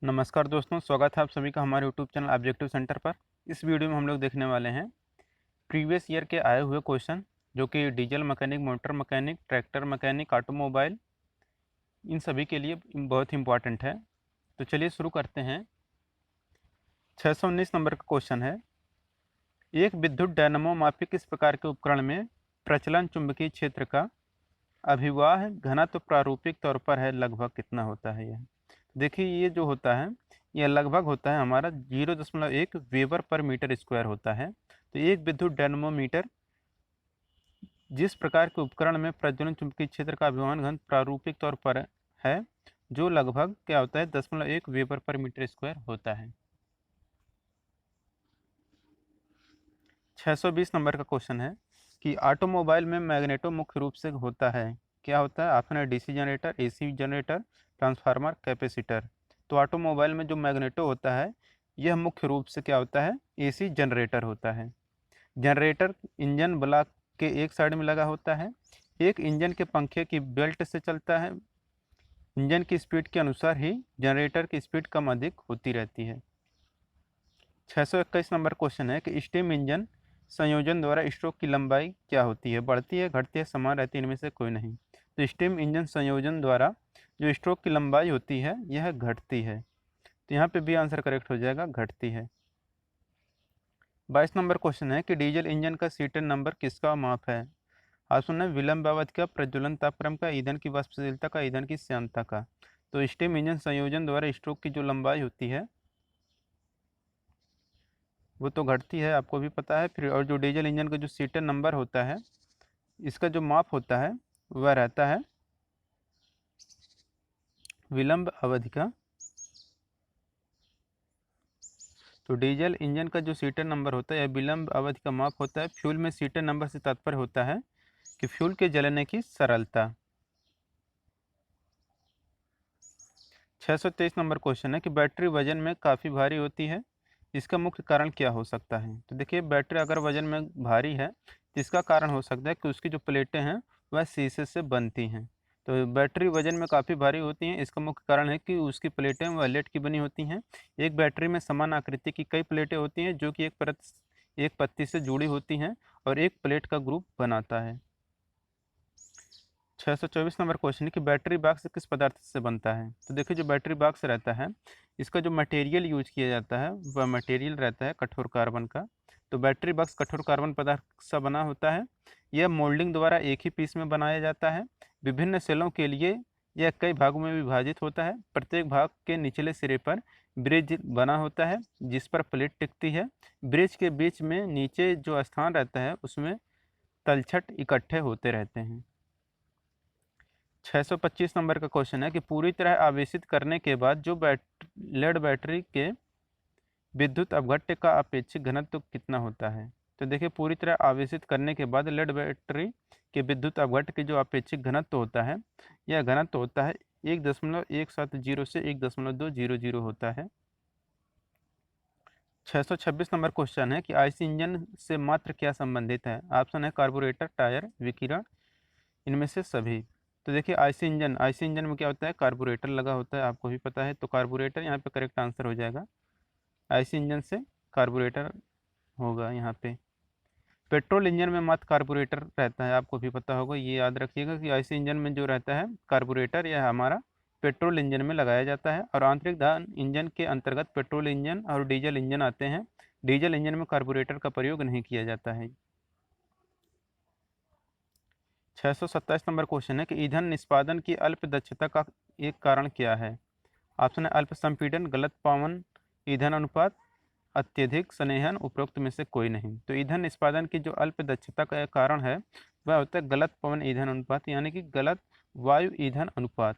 नमस्कार दोस्तों, स्वागत है आप सभी का हमारे यूट्यूब चैनल ऑब्जेक्टिव सेंटर पर। इस वीडियो में हम लोग देखने वाले हैं प्रीवियस ईयर के आए हुए क्वेश्चन, जो कि diesel mechanic, motor mechanic, tractor mechanic, automobile, इन सभी के लिए बहुत इंपॉर्टेंट है। तो चलिए शुरू करते हैं। 619 नंबर का क्वेश्चन है, एक विद्युत डायनामो मापी किस प्रकार के उपकरण में प्रचलन चुंबकीय क्षेत्र का अभिवाह घनत्व प्रारूपिक तौर पर है, लगभग कितना होता है यह। देखिए, ये जो होता है यह लगभग होता है हमारा 0.1 वेबर पर मीटर स्क्वायर होता है। तो एक विद्युत डायनामोमीटर जिस प्रकार के उपकरण में प्रज्वलन चुंबकीय क्षेत्र का अभिवहन घन प्रारूपिक तौर पर है, जो लगभग क्या होता है 0.1 वेबर पर मीटर स्क्वायर होता है। 620 नंबर का क्वेश्चन है कि ऑटोमोबाइल में मैग्नेटो मुख्य रूप से होता है, क्या होता है। ऑप्शन है DC generator, AC generator, transformer, capacitor. तो ऑटोमोबाइल में जो मैग्नेटो होता है यह मुख्य रूप से क्या होता है, एसी जनरेटर होता है। जनरेटर इंजन ब्लॉक के एक साइड में लगा होता है, एक इंजन के पंखे की बेल्ट से चलता है। इंजन की स्पीड के अनुसार ही जनरेटर की स्पीड कम अधिक होती रहती है। 621 नंबर क्वेश्चन है कि स्टीम इंजन संयोजन द्वारा स्ट्रोक की लंबाई क्या होती है, बढ़ती है, घटती है, समान रहती है, इनमें से कोई नहीं। तो स्टीम इंजन संयोजन द्वारा जो स्ट्रोक की लंबाई होती है यह घटती है। तो यहाँ पे भी आंसर करेक्ट हो जाएगा, घटती है। 22 नंबर क्वेश्चन है कि डीजल इंजन का सीटन नंबर किसका माप है। ऑप्शन है विलंब अवधि का, प्रज्वलन तापक्रम का, ईंधन की वाष्पशीलता का, ईंधन की श्यानता का। तो स्टीम इंजन संयोजन द्वारा स्ट्रोक की जो लंबाई होती है वो तो घटती है, आपको भी पता है। फिर और जो डीजल इंजन का जो सीटन नंबर होता है, इसका जो माप होता है वह रहता है विलंब अवधि का। तो डीजल इंजन का जो सीटन नंबर होता है यह विलंब अवधि का माप होता है। फ्यूल में सीटन नंबर से तात्पर्य होता है कि फ्यूल के जलने की सरलता। 623 नंबर क्वेश्चन है कि बैटरी वजन में काफ़ी भारी होती है, इसका मुख्य कारण क्या हो सकता है। तो देखिए, बैटरी अगर वजन में भारी है तो इसका कारण हो सकता है कि उसकी जो प्लेटें हैं वह शीशे से बनती हैं। तो बैटरी वजन में काफ़ी भारी होती हैं, इसका मुख्य कारण है कि उसकी प्लेटें वह लेड की बनी होती हैं। एक बैटरी में समान आकृति की कई प्लेटें होती हैं जो कि एक पत्ती से जुड़ी होती हैं और एक प्लेट का ग्रुप बनाता है। 624 नंबर क्वेश्चन है कि बैटरी बॉक्स किस पदार्थ से बनता है। तो देखिए, जो बैटरी बॉक्स रहता है इसका जो मटेरियल यूज किया जाता है वह मटेरियल रहता है कठोर कार्बन का। तो बैटरी बॉक्स कठोर कार्बन पदार्थ से बना होता है। यह मोल्डिंग द्वारा एक ही पीस में बनाया जाता है। विभिन्न सेलों के लिए यह कई भागों में विभाजित होता है। प्रत्येक भाग के निचले सिरे पर ब्रिज बना होता है जिस पर प्लेट टिकती है। ब्रिज के बीच में नीचे जो स्थान रहता है उसमें तलछट इकट्ठे होते रहते हैं। 625 नंबर का क्वेश्चन है कि पूरी तरह आवेशित करने के बाद जो लेड बैटरी के विद्युत अपघट्य का अपेक्षित घनत्व कितना होता है। तो देखिए, पूरी तरह आवेशित करने के बाद लेड बैटरी के विद्युत अपघट्य के जो अपेक्षित घनत्व होता है यह घनत्व होता है 1.170 से 1.200 होता है। 626 नंबर क्वेश्चन है कि आईसी इंजन से मात्र क्या संबंधित है। ऑप्शन है कार्बोरेटर, टायर, विकिरण, इनमें से सभी। तो देखिए, आईसी इंजन में क्या होता है, कार्बोरेटर लगा होता है, आपको भी पता है। तो कार्बोरेटर यहाँ पे करेक्ट आंसर हो जाएगा। आईसी इंजन से कार्बोरेटर होगा यहाँ पे। पेट्रोल इंजन में मात्र कार्बोरेटर रहता है, आपको भी पता होगा। ये याद रखिएगा कि आईसी इंजन में जो रहता है कार्बोरेटर यह हमारा पेट्रोल इंजन में लगाया जाता है। और आंतरिक दहन इंजन के अंतर्गत पेट्रोल इंजन और डीजल इंजन आते हैं। डीजल इंजन में कार्बोरेटर का प्रयोग नहीं किया जाता है। 627 नंबर क्वेश्चन है कि ईंधन निष्पादन की अल्प दक्षता का एक कारण क्या है। ऑप्शन है अल्प संपीड़न, गलत पवन ईंधन अनुपात, अत्यधिक संघनन, उपरोक्त में से कोई नहीं। तो ईंधन निष्पादन की जो अल्प दक्षता का कारण है वह होता है गलत पवन ईंधन अनुपात, यानी कि गलत वायु ईंधन अनुपात।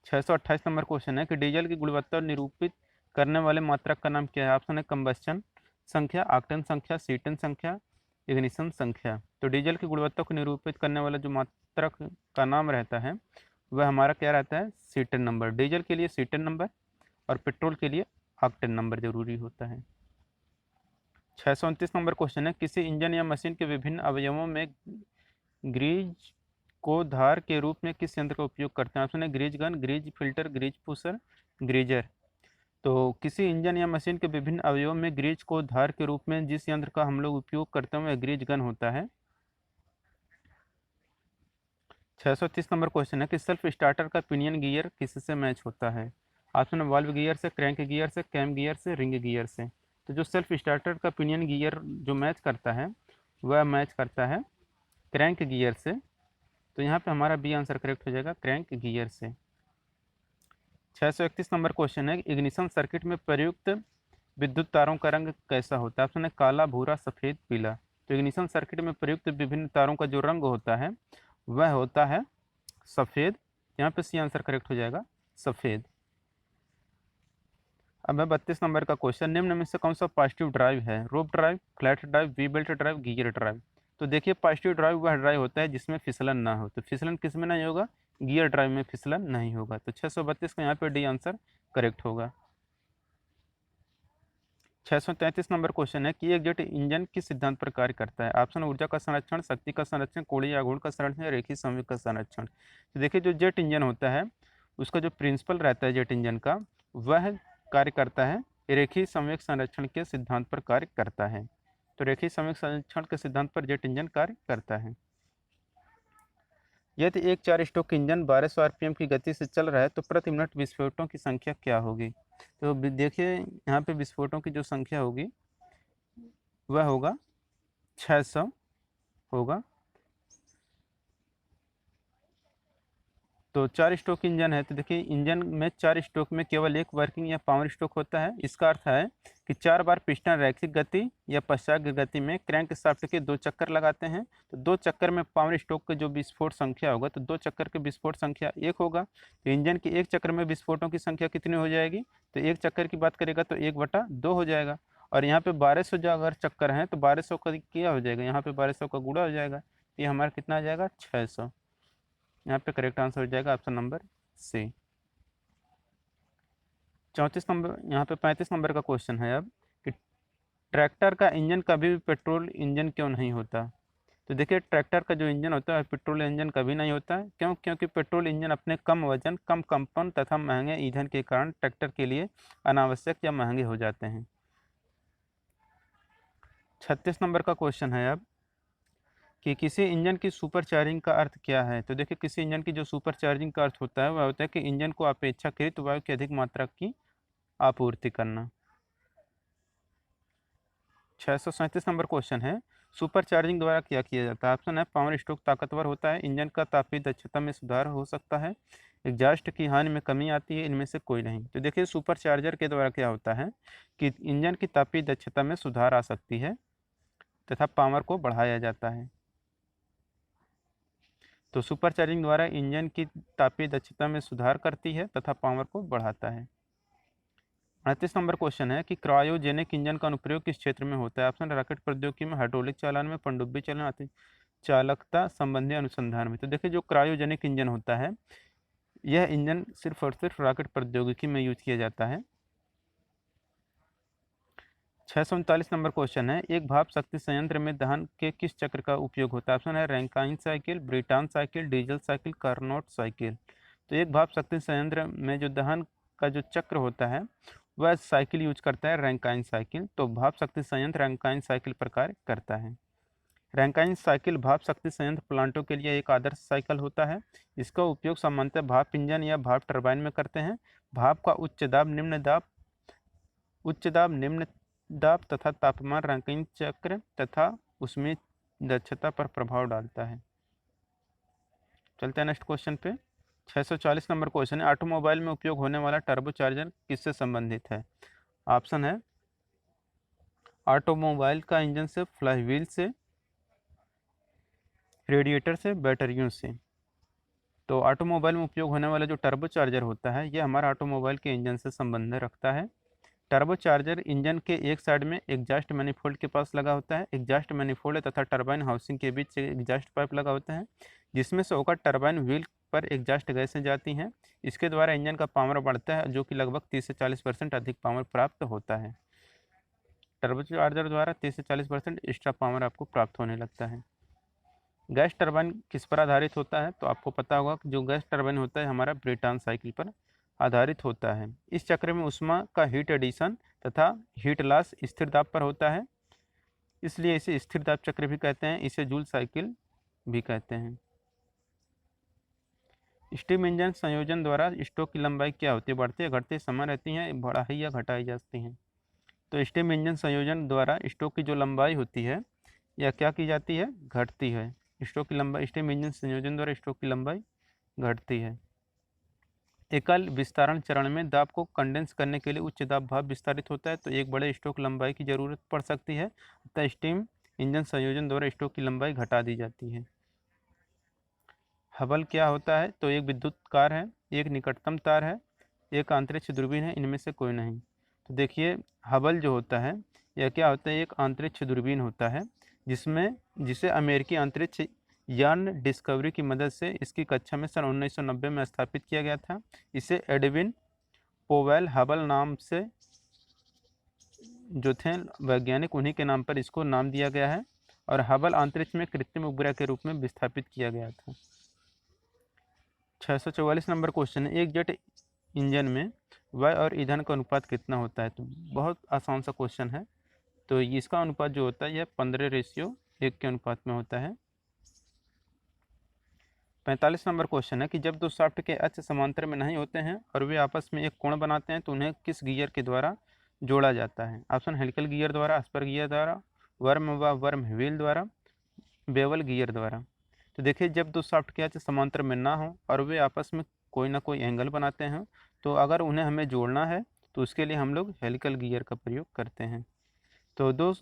628 नंबर क्वेश्चन है कि डीजल की गुणवत्ता निरूपित करने वाले मात्रक का नाम क्या है। ऑप्शन है कंबस्शन संख्या, आक्टेन संख्या, सीटन संख्या, इग्निशन संख्या। तो डीजल की गुणवत्ता को निरूपित करने वाला जो मात्रक का नाम रहता है वह हमारा क्या रहता है, सीटन नंबर। डीजल के लिए सीटन नंबर और पेट्रोल के लिए ऑक्टेन नंबर जरूरी होता है। 629 नंबर क्वेश्चन है किसी इंजन या मशीन के विभिन्न अवयवों में ग्रीज को धार के रूप में किस यंत्र का उपयोग करते हैं? ऑप्शन है grease gun, grease filter, grease pusher, greaser. तो किसी इंजन या मशीन के विभिन्न अवयवों में ग्रीज को धार के रूप में जिस यंत्र का हम लोग उपयोग करते हैं वह ग्रीज गन होता है। 630 नंबर क्वेश्चन है कि सेल्फ स्टार्टर का पिनियन गियर किससे मैच होता है? ऑप्शन है वाल्व गियर से, क्रैंक गियर से, कैम गियर से, रिंग गियर से। तो जो सेल्फ स्टार्टर का पिनियन गियर जो मैच करता है वह मैच करता है क्रैंक गियर से। तो यहाँ पे हमारा बी आंसर करेक्ट हो जाएगा, क्रैंक गियर से। 631 नंबर क्वेश्चन है इग्निशन सर्किट में प्रयुक्त विद्युत तारों का रंग कैसा होता है? ऑप्शन है काला, भूरा, सफ़ेद, पीला। तो इग्निशन सर्किट में प्रयुक्त विभिन्न तारों का जो रंग होता है वह होता है सफ़ेद। यहाँ पे सी आंसर करेक्ट हो जाएगा, सफ़ेद। अब है 32 नंबर का क्वेश्चन, निम्न में से कौन सा पॉजिटिव ड्राइव है? Rope drive, flat drive, V belt drive, gear drive. तो देखिए पॉजिटिव ड्राइव वह ड्राइव होता है जिसमें फिसलन ना हो। तो फिसलन किस में नहीं होगा? गियर ड्राइव में फिसलन नहीं होगा। तो 632 का यहाँ पे डी आंसर करेक्ट होगा। 633 नंबर क्वेश्चन है कि एक जेट इंजन किस सिद्धांत पर कार्य करता है? ऑप्शन ऊर्जा का संरक्षण, शक्ति का संरक्षण, कोणीय आघूर्ण का संरक्षण, रेखीय संवेग का संरक्षण। तो देखिए जो जेट इंजन होता है उसका जो प्रिंसिपल रहता है जेट इंजन का वह कार्य करता है रेखीय संवेग संरक्षण के सिद्धांत पर कार्य करता है। तो रेखीय संवेग संरक्षण के सिद्धांत पर जेट इंजन कार्य करता है। यदि एक 4 स्ट्रोक इंजन 1200 आरपीएम की गति से चल रहा है तो प्रति मिनट विस्फोटों की संख्या क्या होगी? तो देखिए यहाँ पे विस्फोटों की जो संख्या होगी वह होगा 600 होगा। तो 4 स्ट्रोक इंजन है तो देखिए इंजन में 4 स्ट्रोक में केवल एक वर्किंग या पावर स्ट्रोक होता है। इसका अर्थ है कि 4 बार पिस्टन रैखिक गति या पश्चात गति में क्रैंक शाफ्ट के 2 चक्कर लगाते हैं। तो 2 चक्कर में पावर स्ट्रोक का जो विस्फोट संख्या होगा तो 2 चक्कर के विस्फोट संख्या 1 होगा। तो इंजन के एक चक्कर में विस्फोटों की संख्या कितनी हो जाएगी? तो एक चक्कर की बात करेगा तो 1/2 हो जाएगा। और यहाँ पे 1200 जो अगर चक्कर हैं तो 1200 का क्या हो जाएगा? यहाँ पे 1200 का गुणा हो जाएगा। तो ये हमारा कितना आ जाएगा? 600। यहाँ पे करेक्ट आंसर हो जाएगा ऑप्शन नंबर सी। 34 नंबर, यहाँ पे 35 नंबर का क्वेश्चन है अब कि ट्रैक्टर का इंजन कभी भी पेट्रोल इंजन क्यों नहीं होता? तो देखिए ट्रैक्टर का जो इंजन होता है पेट्रोल इंजन कभी नहीं होता है। क्यों? क्योंकि पेट्रोल इंजन अपने कम वजन, कम कंपन तथा महंगे ईंधन के कारण ट्रैक्टर के लिए अनावश्यक या महंगे हो जाते हैं। 36 नंबर का क्वेश्चन है अब कि किसी इंजन की सुपर चार्जिंग का अर्थ क्या है? तो देखिए किसी इंजन की जो सुपर चार्जिंग का अर्थ होता है वह होता है कि इंजन को अपेक्षाकृत वायु की अधिक मात्रा की आपूर्ति करना। 637 नंबर क्वेश्चन है सुपर चार्जिंग द्वारा क्या किया जाता है? ऑप्शन है पावर स्ट्रोक ताकतवर होता है, इंजन का तापीय दक्षता में सुधार हो सकता है, एग्जॉस्ट की हानि में कमी आती है, इनमें से कोई नहीं। तो देखिए सुपर चार्जर के द्वारा क्या होता है कि इंजन की तापीय दक्षता में सुधार आ सकती है तथा पावर को बढ़ाया जाता है। तो सुपर चार्जिंग द्वारा इंजन की तापीय दक्षता में सुधार करती है तथा पावर को बढ़ाता है। 38 नंबर क्वेश्चन है कि क्रायोजेनिक इंजन का अनुप्रयोग किस क्षेत्र में होता है? ऑप्शन रॉकेट प्रौद्योगिकी में, हाइड्रोलिक चालन में, पनडुब्बी चालन, अति चालकता संबंधी अनुसंधान में। तो देखिए जो क्रायोजेनिक इंजन होता है यह इंजन सिर्फ और सिर्फ रॉकेट प्रौद्योगिकी में यूज किया जाता है। 639 नंबर क्वेश्चन है एक भाप शक्ति संयंत्र में दहन के किस चक्र का उपयोग होता है? ऑप्शन है Rankine cycle, Bretton cycle, diesel cycle, Carnot cycle. तो एक भाप शक्ति संयंत्र में जो दहन का जो चक्र होता है वह साइकिल यूज करता है रैंकाइन साइकिल। तो भाप शक्ति संयंत्र रैंकाइन साइकिल पर कार्य करता है। रैंकाइन साइकिल भाप शक्ति संयंत्र प्लांटों के लिए एक आदर्श साइकिल होता है। इसका उपयोग सामान्यतः भाप इंजन या भाप टरबाइन में करते हैं। भाप का उच्च दाब निम्न दाब तथा तापमान रैंकिन चक्र तथा उसमें दक्षता पर प्रभाव डालता है। चलते हैं नेक्स्ट क्वेश्चन पे। 640 नंबर क्वेश्चन है ऑटोमोबाइल में उपयोग होने वाला टर्बो चार्जर किससे संबंधित है? ऑप्शन है ऑटोमोबाइल का इंजन से, फ्लाईव्हील से, रेडिएटर से, बैटरियों से। तो ऑटोमोबाइल में उपयोग होने वाला जो टर्बो चार्जर होता है यह हमारा ऑटोमोबाइल के इंजन से संबंध रखता है। टर्बो चार्जर इंजन के एक साइड में एग्जॉस्ट मैनिफोल्ड के पास लगा होता है। एग्जॉस्ट मैनिफोल्ड तथा टरबाइन हाउसिंग के बीच एग्जॉस्ट पाइप लगा होता है जिसमें से होकर टरबाइन व्हील पर एग्जॉस्ट गैसें जाती हैं। इसके द्वारा इंजन का पावर बढ़ता है जो कि लगभग 30 से 40% अधिक पावर प्राप्त होता है। टर्बो चार्जर द्वारा 30 से 40% एक्स्ट्रा पावर आपको प्राप्त होने लगता है। गैस टरबाइन किस पर आधारित होता है? तो आपको पता होगा कि जो गैस टरबाइन होता है हमारा ब्रेटॉन साइकिल पर आधारित होता है। इस चक्र में ऊष्मा का हीट एडिशन तथा हीट लॉस स्थिर दाब पर होता है, इसलिए इसे स्थिर दाब चक्र भी कहते हैं, इसे जूल साइकिल भी कहते हैं। स्टीम इंजन संयोजन द्वारा स्ट्रोक की लंबाई क्या होती है? बढ़ती या घटती समय रहती है, बढ़ाई या घटाई जाती है? तो स्टीम इंजन संयोजन द्वारा स्ट्रोक की जो लंबाई होती है या क्या की जाती है? घटती है। स्ट्रोक की लंबाई स्टीम इंजन संयोजन द्वारा स्ट्रोक की लंबाई घटती है। एकल विस्तारण चरण में दाब को कंडेंस करने के लिए उच्च दाब भाप विस्तारित होता है, तो एक बड़े स्ट्रोक लंबाई की जरूरत पड़ सकती है, अतः स्टीम इंजन संयोजन द्वारा स्ट्रोक की लंबाई घटा दी जाती है। हबल क्या होता है? तो एक विद्युत कार है, एक निकटतम तार है, एक अंतरिक्ष दूरबीन है, इनमें से कोई नहीं। तो देखिए हबल जो होता है यह क्या होता है? एक अंतरिक्ष दूरबीन होता है जिसे अमेरिकी अंतरिक्ष यान डिस्कवरी की मदद से इसकी कक्षा में सन 1990 में स्थापित किया गया था। इसे एडविन पोवेल हबल नाम से जो थे वैज्ञानिक, उन्हीं के नाम पर इसको नाम दिया गया है, और हबल अंतरिक्ष में कृत्रिम उपग्रह के रूप में विस्थापित किया गया था। 644 नंबर क्वेश्चन है, एक जेट इंजन में वायु और ईंधन का अनुपात कितना होता है? तो बहुत आसान सा क्वेश्चन है। तो इसका अनुपात जो होता है यह 15:1 के अनुपात में होता है। 45 नंबर क्वेश्चन है कि जब दो शाफ्ट के अक्ष समांतर में नहीं होते हैं और वे आपस में एक कोण बनाते हैं तो उन्हें किस गियर के द्वारा जोड़ा जाता है? ऑप्शन हेलिकल गियर द्वारा, अस्पर गियर द्वारा, वर्म व वर्म व्हील द्वारा, बेवल गियर द्वारा। तो देखिए जब दो शाफ्ट के अक्ष समांतर में ना हो और वे आपस में कोई ना कोई एंगल बनाते हैं, तो अगर उन्हें हमें जोड़ना है तो उसके लिए हम लोग हेलिकल गियर का प्रयोग करते हैं। तो दो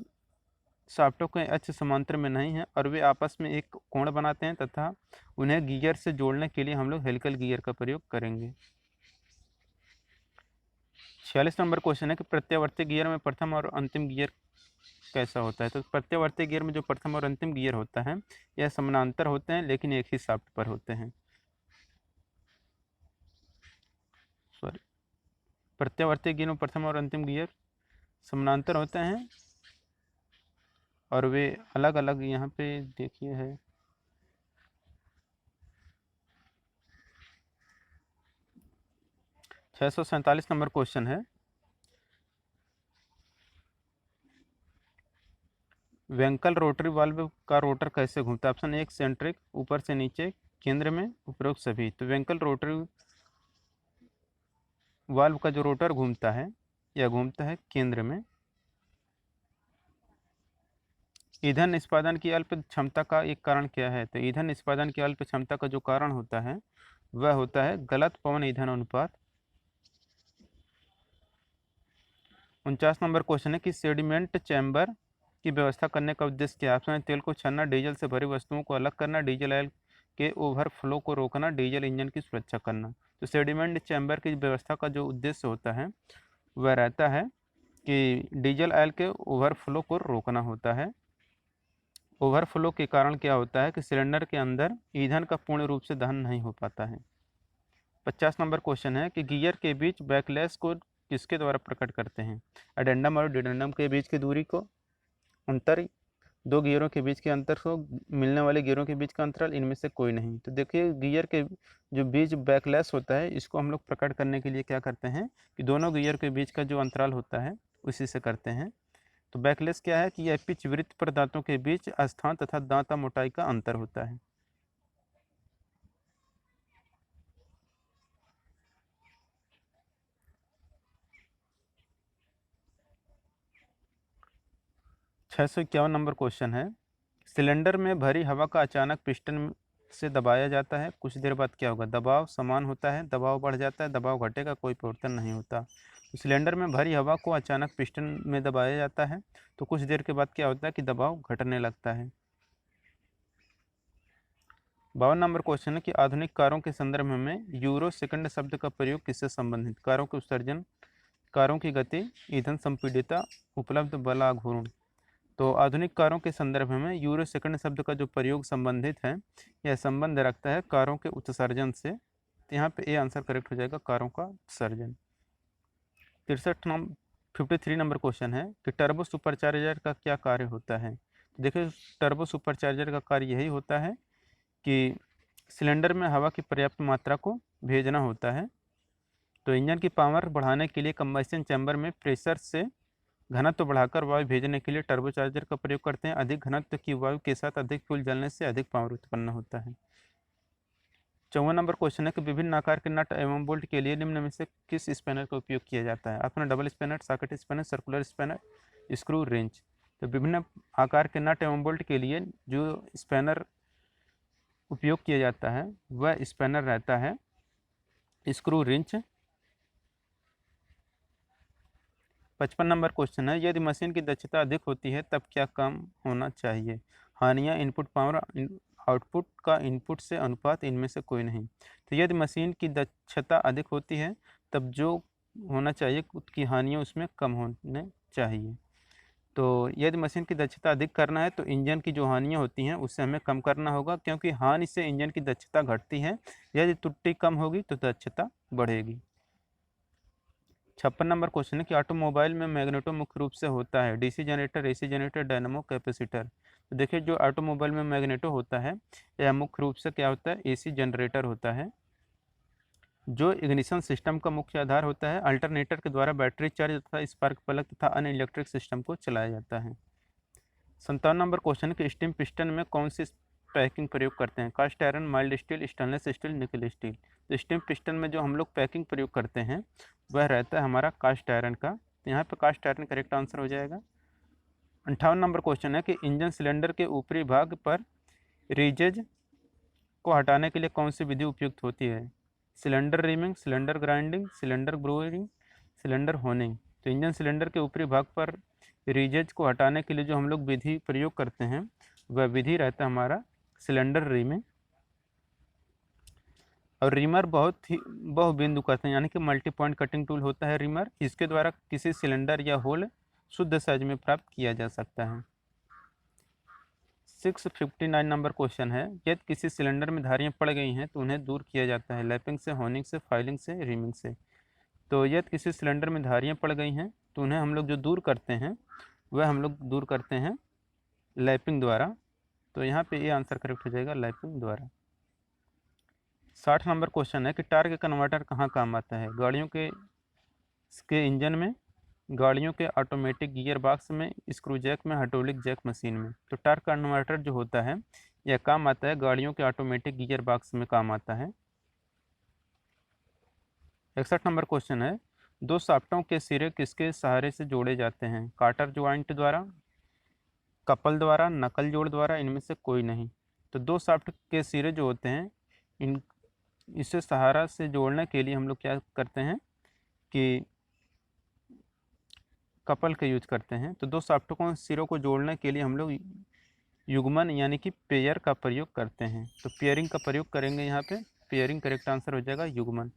शाफ्टों के अक्ष समांतर में नहीं है और वे आपस में एक कोण बनाते हैं तथा उन्हें गियर से जोड़ने के लिए हम लोग हेलिकल गियर का प्रयोग करेंगे। 46 नंबर क्वेश्चन है कि प्रत्यावर्ती गियर में प्रथम और अंतिम गियर कैसा होता है? तो प्रत्यावर्ती गियर में जो प्रथम और अंतिम गियर होता है यह समानांतर होते हैं लेकिन एक ही शाफ्ट पर होते हैं। सॉरी, प्रत्यावर्ती गियर में प्रथम और अंतिम गियर समानांतर होते हैं और वे अलग अलग यहाँ पे देखिए है। छः सौ सैंतालीस नंबर क्वेश्चन है, वेंकल रोटरी वाल्व का रोटर कैसे घूमता है? ऑप्शन एक सेंट्रिक, ऊपर से नीचे, केंद्र में, उपरोक्त सभी। तो वेंकल रोटरी वाल्व का जो रोटर घूमता है यह घूमता है केंद्र में। ईंधन निष्पादन की अल्प क्षमता का एक कारण क्या है? तो ईंधन निष्पादन की अल्प क्षमता का जो कारण होता है वह होता है गलत पवन ईंधन अनुपात। 49 नंबर क्वेश्चन है कि सेडिमेंट चैम्बर की व्यवस्था करने का उद्देश्य क्या है? ऑप्शन है तेल को छानना, डीजल से भरी वस्तुओं को अलग करना, डीजल ऑयल के ओवरफ्लो को रोकना, डीजल इंजन की सुरक्षा करना। तो सेडिमेंट चैम्बर की व्यवस्था का जो उद्देश्य होता है वह रहता है कि डीजल ऑयल के ओवरफ्लो को रोकना होता है। ओवरफ्लो के कारण क्या होता है कि सिलेंडर के अंदर ईंधन का पूर्ण रूप से दहन नहीं हो पाता है। 50 नंबर क्वेश्चन है कि गियर के बीच बैकलैश को किसके द्वारा प्रकट करते हैं? एडेंडम और डिडेंडम के बीच की दूरी को, अंतर, दो गियरों के बीच के अंतर को, मिलने वाले गियरों के बीच का अंतराल, इनमें से कोई नहीं। तो देखिए गियर के जो बीच बैकलैश होता है इसको हम लोग प्रकट करने के लिए क्या करते हैं कि दोनों गियर के बीच का जो अंतराल होता है उसी से करते हैं। तो बैकलेस क्या है कि यह पिच वृत्त पर दांतों के बीच स्थान तथा दांता मोटाई का अंतर होता है। छः सौ इक्यावन नंबर क्वेश्चन है, सिलेंडर में भरी हवा का अचानक पिस्टन से दबाया जाता है, कुछ देर बाद क्या होगा? दबाव समान होता है, दबाव बढ़ जाता है, दबाव घटेगा, कोई परिवर्तन नहीं होता। तो सिलेंडर में भरी हवा को अचानक पिस्टन में दबाया जाता है तो कुछ देर के बाद क्या होता है कि दबाव घटने लगता है। 52 नंबर क्वेश्चन है कि आधुनिक कारों के संदर्भ में यूरो सेकंड शब्द का प्रयोग किससे संबंधित? कारों के उत्सर्जन, कारों की गति, ईंधन संपीडितता, उपलब्ध बल आघूर्ण। तो आधुनिक कारों के संदर्भ में यूरो सेकंड शब्द का जो प्रयोग संबंधित है यह संबंध रखता है कारों के उत्सर्जन से। तो यहाँ पे ए आंसर करेक्ट हो जाएगा, कारों का उत्सर्जन। 53 नंबर क्वेश्चन है कि टर्बो सुपरचार्जर का क्या कार्य होता है? तो देखिए टर्बो सुपरचार्जर का कार्य यही होता है कि सिलेंडर में हवा की पर्याप्त मात्रा को भेजना होता है। तो इंजन की पावर बढ़ाने के लिए कंबशन चैम्बर में प्रेशर से घनत्व बढ़ाकर वायु भेजने के लिए टर्बोचार्जर का प्रयोग करते हैं। अधिक घनत्व की वायु के साथ अधिक फ्यूल जलने से अधिक पावर उत्पन्न होता है। 54 नंबर क्वेश्चन है कि विभिन्न आकार के नट एवं बोल्ट के लिए निम्न में से किस स्पैनर का उपयोग किया जाता है? Option double spanner, socket spanner, circular spanner, screw wrench. तो विभिन्न आकार के नट एवं बोल्ट के लिए जो स्पैनर उपयोग किया जाता है वह स्पैनर रहता है स्क्रू रिंच। 55 नंबर क्वेश्चन है, यदि मशीन की दक्षता अधिक होती है तब क्या काम होना चाहिए? हानियाँ, इनपुट पावर, आउटपुट का इनपुट से अनुपात, इनमें से कोई नहीं। तो यदि मशीन की दक्षता अधिक होती है तब जो होना चाहिए उसकी हानियाँ उसमें कम होने चाहिए। तो यदि मशीन की दक्षता अधिक करना है तो इंजन की जो हानियाँ होती हैं उससे हमें कम करना होगा, क्योंकि हानि से इंजन की दक्षता घटती है। यदि त्रुटि कम होगी तो दक्षता बढ़ेगी। 56 नंबर क्वेश्चन है कि ऑटोमोबाइल में मैग्नेटो मुख्य रूप से होता है DC generator, AC generator, dynamo, capacitor. तो देखिए जो ऑटोमोबाइल में मैग्नेटो होता है यह मुख्य रूप से क्या होता है? एसी जनरेटर होता है, जो इग्निशन सिस्टम का मुख्य आधार होता है। अल्टरनेटर के द्वारा बैटरी चार्ज तथा स्पार्क प्लग तथा अन्य इलेक्ट्रिक सिस्टम को चलाया जाता है। 57 नंबर क्वेश्चन है कि स्टीम पिस्टन में कौन सी पैकिंग प्रयोग करते हैं? Cast iron, mild steel, stainless steel, nickel steel. तो स्टीम पिस्टन में जो हम लोग पैकिंग प्रयोग करते हैं वह रहता है हमारा कास्ट आयरन का। तो यहाँ पे कास्ट आयरन करेक्ट आंसर हो जाएगा। 58 नंबर क्वेश्चन है कि इंजन सिलेंडर के ऊपरी भाग पर रीजेज को हटाने के लिए कौन सी विधि उपयुक्त होती है? Cylinder rhyming, cylinder grinding, cylinder ब्रोइंग, cylinder honing. तो इंजन सिलेंडर के ऊपरी भाग पर रीजेज को हटाने के लिए जो हम लोग विधि प्रयोग करते हैं वह विधि रहता है हमारा सिलेंडर रिमिंग। और रिमर बहुत ही बहुबिंदु करते हैं, यानी कि मल्टी पॉइंट कटिंग टूल होता है रिमर। इसके द्वारा किसी सिलेंडर या होल शुद्ध साइज में प्राप्त किया जा सकता है। 659 नंबर क्वेश्चन है, यदि किसी सिलेंडर में धारियां पड़ गई हैं तो उन्हें दूर किया जाता है लैपिंग से, होनिंग से, फाइलिंग से, रिमिंग से। तो यदि किसी सिलेंडर में धारियां पड़ गई हैं तो उन्हें हम लोग जो दूर करते हैं वह हम लोग दूर करते हैं लैपिंग द्वारा। तो यहाँ पे ये आंसर करेक्ट हो जाएगा, लैपिंग द्वारा। 60 नंबर क्वेश्चन है कि टार्क कन्वर्टर कहाँ काम आता है? गाड़ियों के इंजन में, गाड़ियों के ऑटोमेटिक गियर बॉक्स में, स्क्रू जैक में, हाइड्रोलिक जैक मशीन में। तो टार्क कन्वर्टर जो होता है यह काम आता है गाड़ियों के ऑटोमेटिक गियर बॉक्स में काम आता है। 61 नंबर क्वेश्चन है, दो शाफ्टों के सिरे किसके सहारे से जोड़े जाते हैं? काटर ज्वाइंट द्वारा, कपल द्वारा, नकल जोड़ द्वारा, इनमें से कोई नहीं। तो दो शाफ्ट के सिरे जो होते हैं इन इसे सहारा से जोड़ने के लिए हम लोग क्या करते हैं कि कपल का यूज करते हैं। तो दो शाफ्टों को सिरों को जोड़ने के लिए हम लोग युग्मन यानी कि पेयर का प्रयोग करते हैं। तो पेयरिंग का प्रयोग करेंगे यहाँ पे, पेयरिंग करेक्ट आंसर हो जाएगा युग्मन।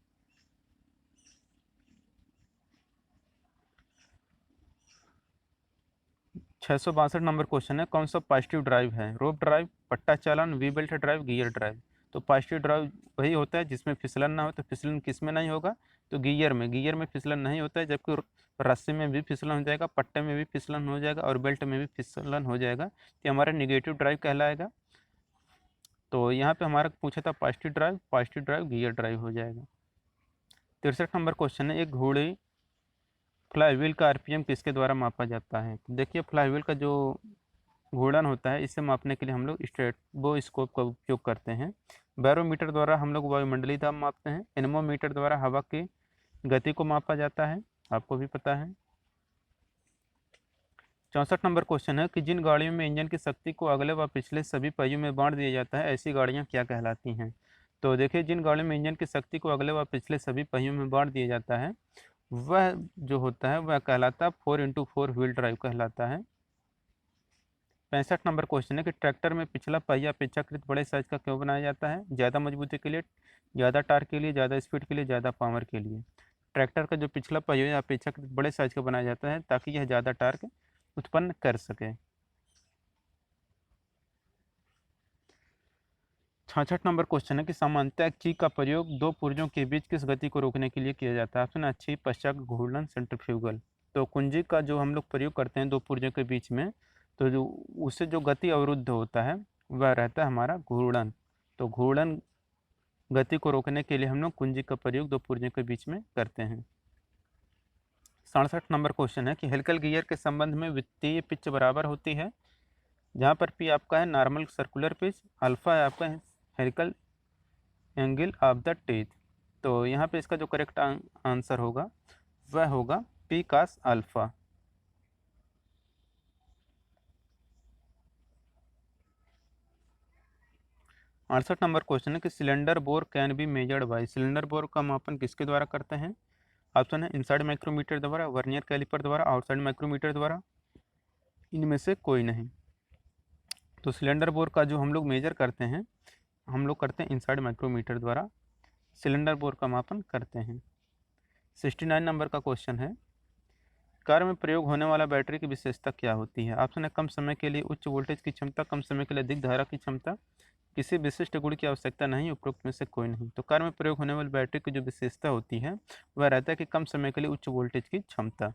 662 नंबर क्वेश्चन है, कौन सा पॉजिटिव ड्राइव है? रोप ड्राइव, पट्टा चालन, we belt drive, gear drive. तो पॉजिटिव ड्राइव वही होता है जिसमें फिसलन ना हो। तो फिसलन किस में नहीं होगा? तो गियर में फिसलन नहीं होता है, जबकि रस्सी में भी फिसलन हो जाएगा, पट्टे में भी फिसलन हो जाएगा और बेल्ट में भी फिसलन हो जाएगा। तो हमारा निगेटिव ड्राइव कहलाएगा। तो यहाँ पे हमारा पूछा था पॉजिटिव ड्राइव गियर ड्राइव हो जाएगा। 63 नंबर क्वेश्चन है, एक घोड़े फ्लाईव्हील का आरपीएम किसके द्वारा मापा जाता है? तो देखिए फ्लाईव्हील का जो घूर्णन होता है इसे मापने के लिए हम लोग स्टेथोस्कोप का उपयोग करते हैं। बैरोमीटर द्वारा हम लोग वायुमंडलीय दाब मापते हैं। एनेमोमीटर द्वारा हवा की गति को मापा जाता है, आपको भी पता है। 64 नंबर क्वेश्चन है कि जिन गाड़ियों में इंजन की शक्ति को अगले व पिछले सभी पहियों में बांट दिया जाता है ऐसी गाड़ियां क्या कहलाती हैं? तो देखिए जिन गाड़ियों में इंजन की शक्ति को अगले व पिछले सभी पहियों में बांट दिया जाता है वह जो होता है वह कहलाता है 4x4 व्हील ड्राइव कहलाता है। 65 नंबर क्वेश्चन है कि ट्रैक्टर में पिछला पहिया अपेक्षाकृत बड़े साइज का क्यों बनाया जाता है? ज़्यादा मजबूती के लिए, ज़्यादा टार्क के लिए, ज़्यादा स्पीड के लिए, ज़्यादा पावर के लिए। ट्रैक्टर का जो पिछला पहिया अपेक्षाकृत बड़े साइज का बनाया जाता है ताकि यह ज़्यादा टार्क उत्पन्न कर सके। 66 नंबर क्वेश्चन है कि सामान्यतः ची का प्रयोग दो पुर्जों के बीच किस गति को रोकने के लिए किया जाता है? ऑप्शन अच्छी, पश्चात घूर्णन, सेंट्रीफ्यूगल। तो कुंजी का जो हम लोग प्रयोग करते हैं दो पुर्जों के बीच में तो जो उससे जो गति अवरुद्ध होता है वह रहता है हमारा घूर्णन। तो घूर्णन गति को रोकने के लिए हम लोग कुंजी का प्रयोग दो पुर्जों के बीच में करते हैं। 67 नंबर क्वेश्चन है कि हेलिकल गियर के संबंध में वित्तीय पिच बराबर होती है, जहाँ पर पी आपका है नॉर्मल सर्कुलर पिच, अल्फा है आपका helical angle of the teeth. तो यहाँ पे इसका जो करेक्ट आंसर होगा वह होगा P cos alpha. 68 number question है कि cylinder bore can be measured by, cylinder bore का मापन किसके द्वारा करते हैं? ऑप्शन है इनसाइड माइक्रोमीटर द्वारा, वर्नियर कैलिपर द्वारा, आउटसाइड माइक्रोमीटर द्वारा, इनमें से कोई नहीं। तो सिलेंडर बोर का जो हम लोग मेजर करते हैं, हम लोग करते हैं इनसाइड माइक्रोमीटर द्वारा सिलेंडर बोर का मापन करते हैं। 69 नंबर का क्वेश्चन है कार में प्रयोग होने वाला बैटरी की विशेषता क्या होती है? ऑप्शन है कम समय के लिए उच्च वोल्टेज की क्षमता, कम समय के लिए अधिक धारा की क्षमता, किसी विशिष्ट गुण की आवश्यकता नहीं, उपरोक्त में से कोई नहीं। तो कार में प्रयोग होने वाली बैटरी की जो विशेषता होती है वह रहता है कि कम समय के लिए उच्च वोल्टेज की क्षमता।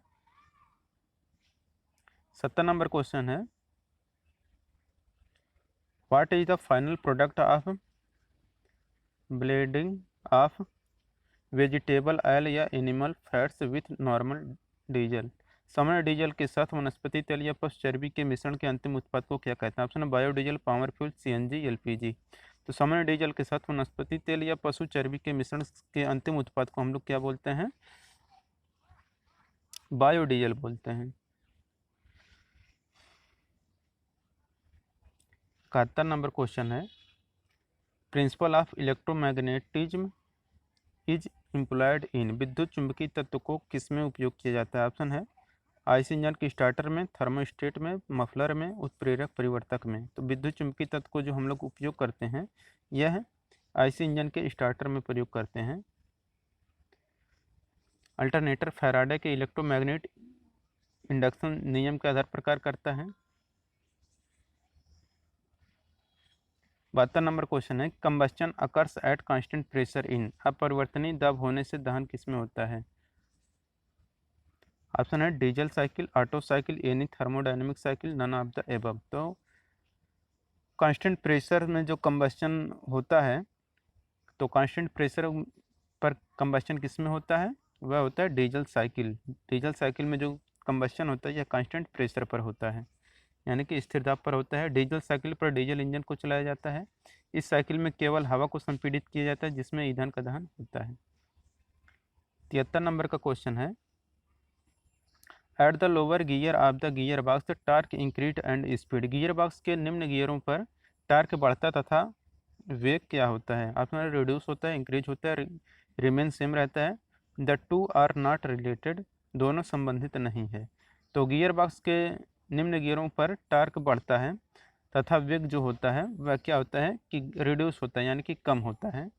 70 नंबर क्वेश्चन है what is the final product of blending of vegetable oil या animal fats with normal diesel? सामान्य डीजल के साथ वनस्पति तेल या पशु चर्बी के मिश्रण के अंतिम उत्पाद को क्या कहते हैं? ऑप्शन है biodiesel, power fuel, CNG, LPG. तो सामान्य डीजल के साथ वनस्पति तेल या पशु चर्बी के मिश्रण के अंतिम उत्पाद को हम लोग क्या बोलते हैं? बायोडीजल बोलते हैं। 71 नंबर क्वेश्चन है principle of electromagnetism is employed in, विद्युत चुंबकीय तत्व को किस में उपयोग किया जाता है? ऑप्शन है आईसी इंजन के स्टार्टर में, थर्मोस्टेट में, मफलर में, उत्प्रेरक परिवर्तक में। तो विद्युत चुंबकीय तत्व को जो हम लोग उपयोग करते हैं यह आईसी इंजन के स्टार्टर में प्रयोग करते हैं। अल्टरनेटर फैराडे के इलेक्ट्रोमैग्नेट इंडक्शन नियम के आधार पर कार्य करता है। 72 नंबर क्वेश्चन है combustion occurs at constant pressure in, अपरिवर्तनीय दाब होने से दहन किसमें होता है? ऑप्शन है diesel cycle, auto cycle, any thermodynamic cycle, none of the above. तो कांस्टेंट प्रेशर में जो कंबस्टन होता है, तो कांस्टेंट प्रेशर पर कंबस्टन किस में होता है? वह होता है डीजल साइकिल। डीजल साइकिल में जो कंबस्टन होता है यह कांस्टेंट प्रेशर पर होता है, यानी कि स्थिर दाब पर होता है। डीजल साइकिल पर डीजल इंजन को चलाया जाता है। इस साइकिल में केवल हवा को संपीड़ित किया जाता है जिसमें ईंधन का दहन होता है। 73 नंबर का क्वेश्चन है at the lower gear of the gear box the torque increase and speed, gear box के निम्न गियरों पर टार्क बढ़ता तथा वेग क्या होता है? ऑप्शन रिड्यूस होता है, इंक्रीज होता है, रिमेन सेम रहता है। The two are not related, दोनों संबंधित नहीं है। तो गियर बॉक्स के निम्न गियरों पर टार्क बढ़ता है तथा वेग जो होता है वह क्या होता है कि रिड्यूस होता है, यानी कि कम होता है।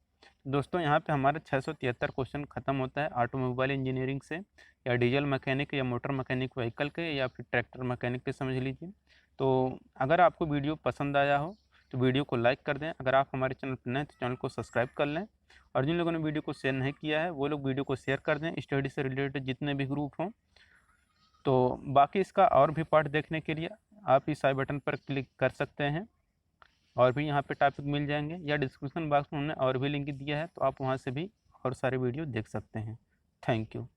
दोस्तों यहाँ पे हमारा 673 क्वेश्चन खत्म होता है ऑटोमोबाइल इंजीनियरिंग से, या डीजल मैकेनिक या मोटर मैकेनिक व्हीकल के, या फिर ट्रैक्टर मैकेनिक के समझ लीजिए। तो अगर आपको वीडियो पसंद आया हो तो वीडियो को लाइक कर दें, अगर आप हमारे चैनल पर नए तो चैनल को सब्सक्राइब कर लें, और जिन लोगों ने वीडियो को शेयर नहीं किया है वो लोग वीडियो को शेयर कर दें स्टडी से रिलेटेड जितने भी ग्रुप हों। तो बाकी इसका और भी पार्ट देखने के लिए आप इस आई बटन पर क्लिक कर सकते हैं, और भी यहाँ पे टॉपिक मिल जाएंगे, या डिस्क्रिप्शन बॉक्स में हमने और भी लिंक दिया है तो आप वहाँ से भी और सारे वीडियो देख सकते हैं। Thank you.